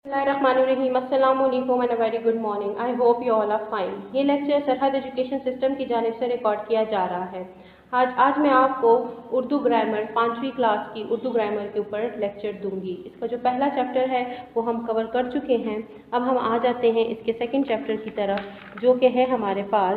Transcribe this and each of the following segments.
Bismillahirrahmanirrahim. Assalamu alaikum and a very good morning. I hope you all are fine. ये lecture सरहद education system की जानिब से record किया जा रहा है। आज मैं आपको उर्दू ग्रामर 5वीं क्लास की उर्दू ग्रामर के ऊपर लेक्चर दूंगी। इसका जो पहला चैप्टर है वो हम कवर कर चुके हैं। अब हम आ जाते हैं इसके सेकंड चैप्टर की तरफ, जो कि है हमारे पास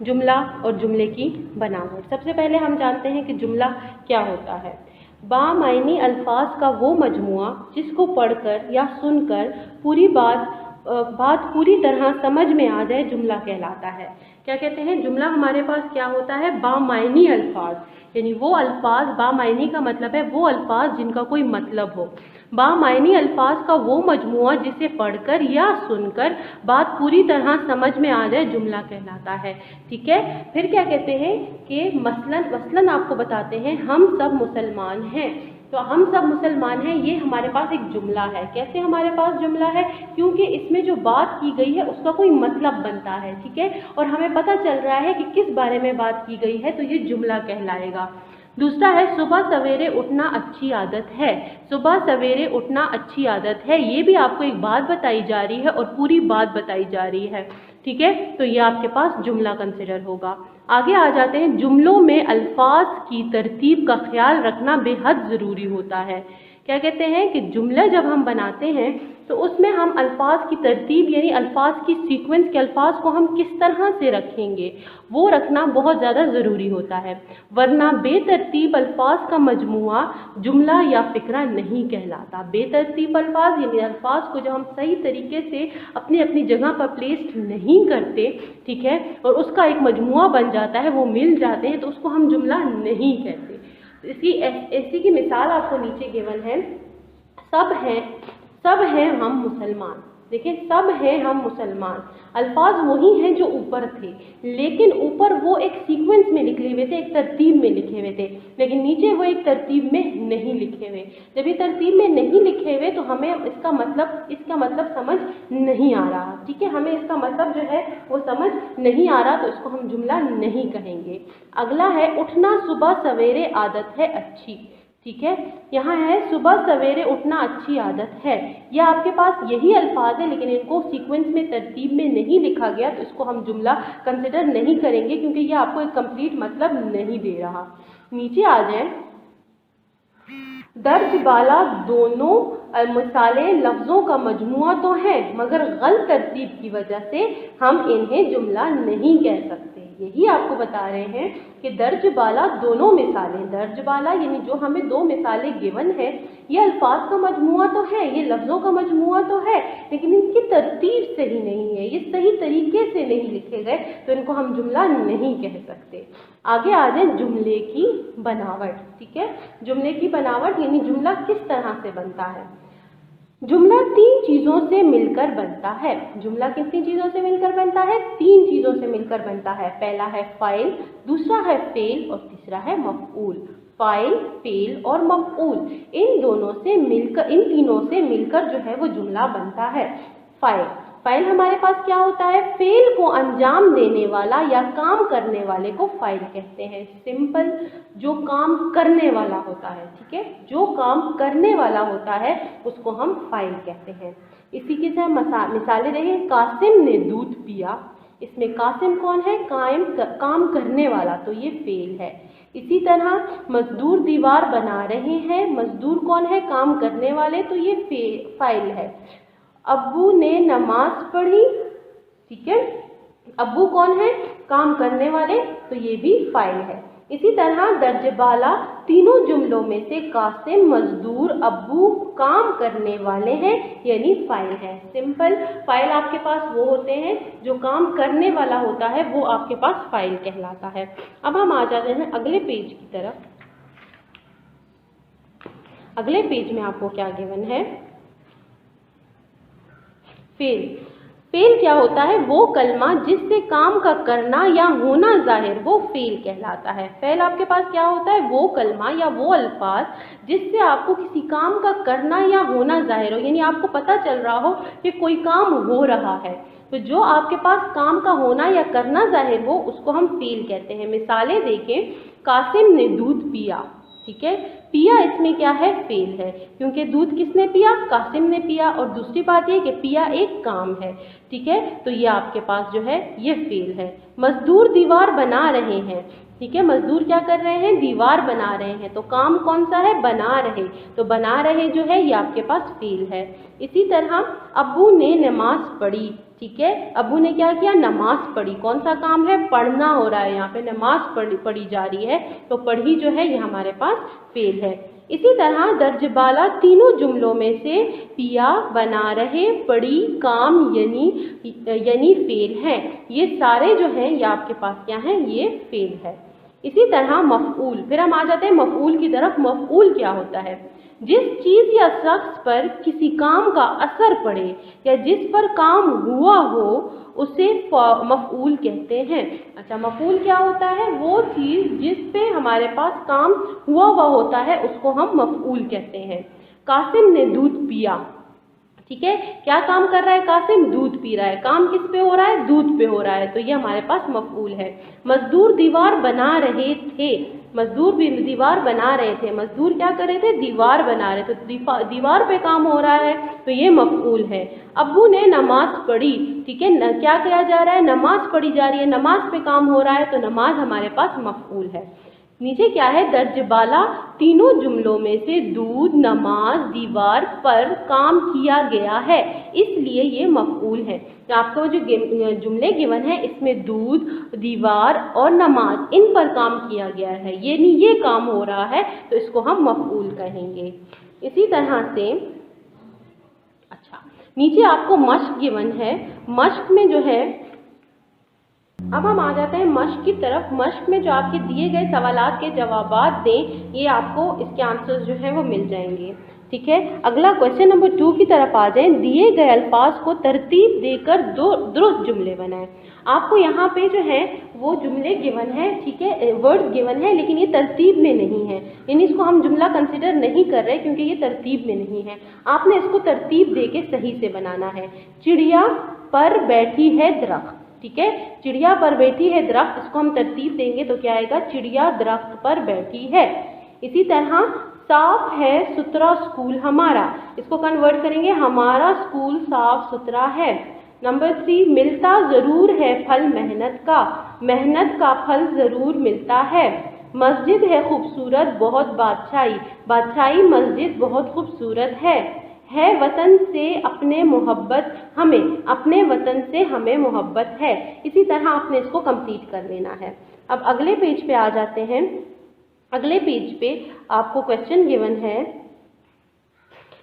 जुमला और जुमले की बनावट। सबसे पहले हम जानते हैं कि जुमला क्या होता है। बामायनी अल्फाज का वो मजमुआ जिसको पढ़कर या सुनकर पूरी बात पूरी तरह समझ में आ जाए जुमला कहलाता है। क्या कहते हैं? जुमला हमारे पास क्या होता है? बामायनी अल्फाज, यानी वो अल्फाज, बामायनी का मतलब है वो अल्फाज जिनका कोई मतलब हो। बामायनी अल्फाज का वो मजमुआ जिसे पढ़कर या सुनकर बात पूरी तरह समझ में आ जाए जुमला कहलाता है। ठीक है। फिर क्या कहते हैं कि मसलन आपको बताते हैं, हम सब मुसलमान हैं। तो हम सब मुसलमान हैं, ये हमारे पास एक जुमला है। कैसे हमारे पास जुमला है? क्योंकि इसमें जो बात की गई है उसका कोई मतलब बनता है। ठीक है। और हमें पता चल रहा है कि किस बारे में बात की गई है, तो ये जुमला कहलाएगा। दूसरा है सुबह सवेरे उठना अच्छी आदत है। सुबह सवेरे उठना अच्छी आदत है, ये भी आपको एक बात बताई जा रही है और पूरी बात बताई जा रही है। ठीक है। तो ये आपके पास जुमला कंसिडर होगा। आगे आ जाते हैं, जुमलों में अल्फाज की तरतीब का ख्याल रखना बेहद ज़रूरी होता है। क्या कहते हैं कि जुमला जब हम बनाते हैं तो उसमें हम अल्फाज की तरतीब यानी अल्फाज की सीक्वेंस के अल्फाज को हम किस तरह से रखेंगे वो रखना बहुत ज़्यादा ज़रूरी होता है, वरना बेतरतीब अल्फाज का मजमुआ जुमला या फ़िक्रा नहीं कहलाता। बेतरतीब अल्फाज यानी अल्फाज को जब हम सही तरीके से अपनी अपनी जगह पर प्लेस नहीं करते, ठीक है, और उसका एक मजमुआ बन जाता है, वो मिल जाते हैं, तो उसको हम जुमला नहीं कहते। इसी की मिसाल आपको नीचे गिवन है। सब हैं हम मुसलमान। देखिए, सब हैं हम मुसलमान, अल्फाज वही हैं जो ऊपर थे, लेकिन ऊपर वो एक सीक्वेंस में लिखे हुए थे, एक तरतीब में लिखे हुए थे, लेकिन नीचे वो एक तरतीब में नहीं लिखे हुए। जब ये तरतीब में नहीं लिखे हुए तो हमें इसका मतलब समझ नहीं आ रहा। ठीक है, हमें इसका मतलब जो है वो समझ नहीं आ रहा, तो इसको हम जुमला नहीं कहेंगे। अगला है उठना सुबह सवेरे आदत है अच्छी। ठीक है, यहाँ है सुबह सवेरे उठना अच्छी आदत है। यह आपके पास यही अल्फाज है, लेकिन इनको सीक्वेंस में तरतीब में नहीं लिखा गया, तो इसको हम जुमला कंसिडर नहीं करेंगे, क्योंकि ये आपको एक कंप्लीट मतलब नहीं दे रहा। नीचे आ जाए, दर्ज बाला दोनों मिसालें लफ्ज़ों का मजमुआ तो है, मगर गलत तरतीब की वजह से हम इन्हें जुमला नहीं कह सकते। यही आपको बता रहे हैं कि दर्ज बाला दोनों मिसालें, दर्ज बाला यानी जो हमें दो मिसालें गिवन है, ये अल्फाज का मजमुआ तो है, ये लफ्ज़ों का मजमुआ तो है, लेकिन इनकी तरतीब सही नहीं है, ये सही तरीके से नहीं लिखे गए, तो इनको हम जुमला नहीं कह सकते। आगे आ जाए जुमले की बनावट। ठीक है, जुमले की बनावट यानी जुमला किस तरह से बनता है। जुमला 3 चीज़ों से मिलकर बनता है। जुमला कितनी चीज़ों से मिलकर बनता है? 3 चीज़ों से मिलकर बनता है। पहला है फ़ाइल, दूसरा है फ़ेल और तीसरा है मफ़ऊल। फ़ाइल, फ़ेल और मफ़ऊल, इन तीनों से मिलकर जो है वो जुमला बनता है। फ़ाइल हमारे पास क्या होता है? फ़ेल को अंजाम देने वाला या काम करने वाले को फ़ाइल कहते हैं। सिंपल, जो काम करने वाला होता है, ठीक है, जो काम करने वाला होता है उसको हम फ़ाइल कहते हैं। इसी के साथ मिसालें देखें। कासिम ने दूध पिया, इसमें कासिम कौन है? काम करने वाला, तो ये फ़ेल है। इसी तरह मजदूर दीवार बना रहे हैं, मजदूर कौन है? काम करने वाले, तो ये फ़ाइल है। अब्बू ने नमाज पढ़ी, ठीक है, अब्बू कौन है? काम करने वाले, तो ये भी फ़ाइल है। इसी तरह दर्ज बाला तीनों जुमलों में से कासिम, मजदूर, अब्बू काम करने वाले हैं, यानी फ़ाइल है। सिंपल, फ़ाइल आपके पास वो होते हैं जो काम करने वाला होता है, वो आपके पास फ़ाइल कहलाता है। अब हम आ जाते हैं अगले पेज की तरफ। अगले पेज में आपको क्या गिवन है? फ़ेल क्या होता है? वो कलमा जिससे काम का करना या होना जाहिर, वो फ़ेल कहलाता है। फ़ेल आपके पास क्या होता है? वो कलमा या वो अल्फाज जिससे आपको किसी काम का करना या होना जाहिर हो, यानी आपको पता चल रहा हो कि कोई काम हो रहा है, तो जो आपके पास काम का होना या करना जाहिर हो उसको हम फ़ेल कहते हैं। मिसालें देखें। कासिम ने दूध पिया, ठीक है, पिया इसमें क्या है, फेल है, क्योंकि दूध किसने पिया, कासिम ने पिया। और दूसरी बात ये कि पिया एक काम है, ठीक है, तो ये आपके पास जो है ये फेल है। मजदूर दीवार बना रहे हैं, ठीक है, मजदूर क्या कर रहे हैं, दीवार बना रहे हैं, तो काम कौन सा है, बना रहे, तो बना रहे जो है ये आपके पास फेल है। इसी तरह अब्बू ने नमाज पढ़ी, ठीक है, अब्बू ने क्या किया, नमाज पढ़ी, कौन सा काम है, पढ़ना हो रहा है, यहाँ पे नमाज पढ़ी जा रही है, तो पढ़ी जो है ये हमारे पास फेल है। इसी तरह दर्जबाला तीनों जुमलों में से पिया, बना रहे, पढ़ी, काम यानी फेल है। ये सारे जो हैं ये आपके पास क्या हैं, ये फेल है। इसी तरह मफऊल, फिर हम आ जाते हैं मफऊल की तरफ। मफऊल क्या होता है, जिस चीज़ या शख्स पर किसी काम का असर पड़े या जिस पर काम हुआ हो उसे मफऊल कहते हैं। अच्छा, मफऊल क्या होता है, वो चीज़ जिस पे हमारे पास काम हुआ होता है उसको हम मफऊल कहते हैं। कासिम ने दूध पिया, ठीक है, क्या काम कर रहा है कासिम, दूध पी रहा है, काम किस पे हो रहा है, दूध पे हो रहा है, तो ये हमारे पास मफऊल है। मजदूर दीवार बना रहे थे, मजदूर भी दीवार बना रहे थे, मजदूर क्या कर रहे थे, दीवार बना रहे थे, तो दीवार पे काम हो रहा है, तो ये मफऊल है। अब्बू ने नमाज पढ़ी, ठीक है, क्या किया जा रहा है, नमाज पढ़ी जा रही है, नमाज पे काम हो रहा है, तो नमाज हमारे पास मफऊल है। नीचे क्या है, दर्जबाला तीनों जुमलों में से दूध, नमाज, दीवार पर काम किया गया है, इसलिए ये मफऊल है। तो आपको जो जुमले गिवन है इसमें दूध, दीवार और नमाज इन पर काम किया गया है, ये नहीं ये काम हो रहा है, तो इसको हम मफऊल कहेंगे। इसी तरह से अच्छा, नीचे आपको मश्क गिवन है, मश्क में जो है, अब हम आ जाते हैं मश्क की तरफ। मश्क में जो आपके दिए गए सवालात के जवाबात दें, ये आपको इसके आंसर्स जो हैं वो मिल जाएंगे, ठीक है। अगला क्वेश्चन नंबर 2 की तरफ आ जाएं। दिए गए अल्फाज को तरतीब देकर दो दुरुस्त जुमले बनाएं। आपको यहाँ पे जो है वो जुमले गिवन है, ठीक है, वर्ड्स गिवन है, लेकिन ये तरतीब में नहीं है, यानी इसको हम जुमला कंसिडर नहीं कर रहे क्योंकि ये तरतीब में नहीं है। आपने इसको तरतीब दे के सही से बनाना है। चिड़िया पर बैठी है दरख्त, ठीक है, चिड़िया पर बैठी है दरख्त, इसको हम तरतीब देंगे तो क्या आएगा, चिड़िया दरख्त पर बैठी है। इसी तरह साफ है सुथरा स्कूल हमारा, इसको कन्वर्ट करेंगे, हमारा स्कूल साफ सुथरा है। नंबर 3, मिलता ज़रूर है फल मेहनत का, मेहनत का फल ज़रूर मिलता है। मस्जिद है खूबसूरत बहुत बादशाही, बादशाही मस्जिद बहुत खूबसूरत है वतन से अपने मोहब्बत हमें, अपने वतन से हमें मोहब्बत है। इसी तरह आपने इसको कंप्लीट कर लेना है। अब अगले पेज पे आ जाते हैं। अगले पेज पे आपको क्वेश्चन गिवन है,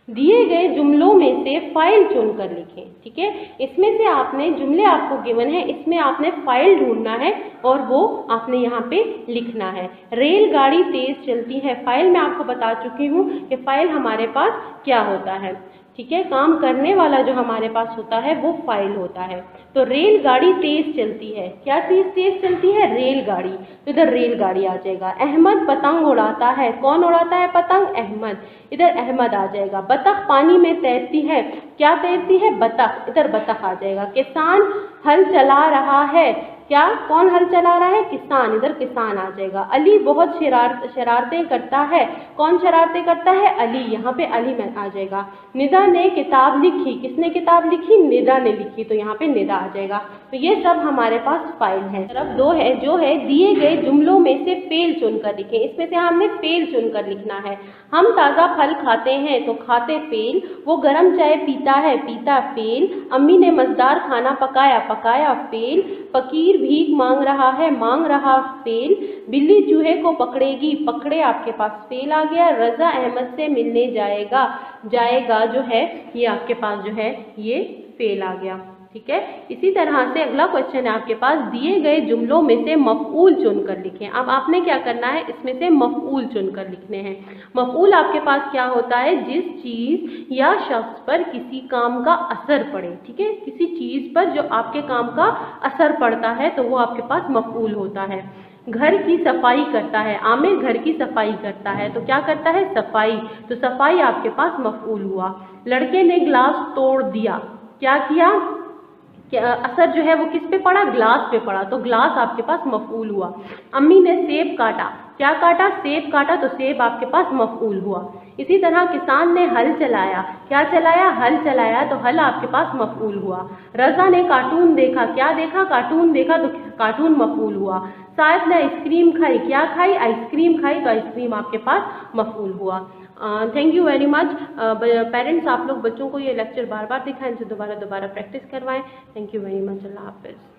दिए गए जुमलों में से फाइल चुनकर लिखें, ठीक है। इसमें से आपने जुमले आपको गिवन है, इसमें आपने फाइल ढूंढना है और वो आपने यहाँ पे लिखना है। रेलगाड़ी तेज चलती है, फाइल मैं आपको बता चुकी हूँ कि फाइल हमारे पास क्या होता है, ठीक है, काम करने वाला जो हमारे पास होता है वो फाइल होता है। तो रेलगाड़ी तेज चलती है, क्या चीज़ तेज चलती है, रेलगाड़ी, तो इधर रेलगाड़ी आ जाएगा। अहमद पतंग उड़ाता है, कौन उड़ाता है पतंग, अहमद, इधर अहमद आ जाएगा। बतख पानी में तैरती है, क्या तैरती है, बतख, इधर बतख आ जाएगा। किसान हल चला रहा है, क्या, कौन हल चला रहा है, किसान, इधर किसान आ जाएगा। अली बहुत शरारतें करता है, कौन शरारतें करता है, अली, यहाँ पे अली में आ जाएगा। निदा ने किताब लिखी, किसने किताब लिखी, निदा ने लिखी, तो यहाँ पे निदा आ जाएगा। तो ये सब हमारे पास फाइल है। तरफ 2 है, जो है दिए गए जुमलों में से फेल चुनकर लिखें। इसमें से हमने फेल चुनकर लिखना है। हम ताज़ा फल खाते हैं, तो खाते फेल। वो गर्म चाय पीता है, पीता फेल। अम्मी ने मज़ेदार खाना पकाया, पकाया फेल। फकीर भीख मांग रहा है, मांग रहा फेल। बिल्ली चूहे को पकड़ेगी, पकड़े आपके पास फेल आ गया। रज़ा अहमद से मिलने जाएगा, जाएगा जो है ये आपके पास जो है ये फेल आ गया, ठीक है। इसी तरह से अगला क्वेश्चन है आपके पास, दिए गए जुमलों में से मफऊल चुनकर लिखें। अब आपने क्या करना है, इसमें से मफऊल चुनकर लिखने हैं। मफऊल आपके पास क्या होता है, जिस चीज़ या शख्स पर किसी काम का असर पड़े, ठीक है, किसी चीज़ पर जो आपके काम का असर पड़ता है तो वो आपके पास मफऊल होता है। घर की सफाई करता है, आमिर घर की सफाई करता है, तो क्या करता है, सफाई, तो सफाई आपके पास मफऊल हुआ। लड़के ने गिलास तोड़ दिया, क्या किया, असर जो है वो किस पे पड़ा, ग्लास पे पड़ा, तो ग्लास आपके पास मफऊल हुआ। अम्मी ने सेब काटा, क्या काटा? सेब काटा, तो सेब आपके पास मफऊल हुआ। इसी तरह किसान ने हल चलाया, क्या चलाया? हल चलाया, तो हल आपके पास मफऊल हुआ। रज़ा ने कार्टून देखा, क्या देखा? कार्टून देखा, तो कार्टून मफऊल हुआ। साइद ने आइसक्रीम खाई, क्या खाई? आइसक्रीम खाई, तो आइसक्रीम आपके पास मफऊल हुआ। Thank you very much. Parents, आप लोग बच्चों को ये लेक्चर बार बार दिखाएं, इनसे दोबारा प्रैक्टिस करवाएं। Thank you very much. अल्लाह हाफिज़।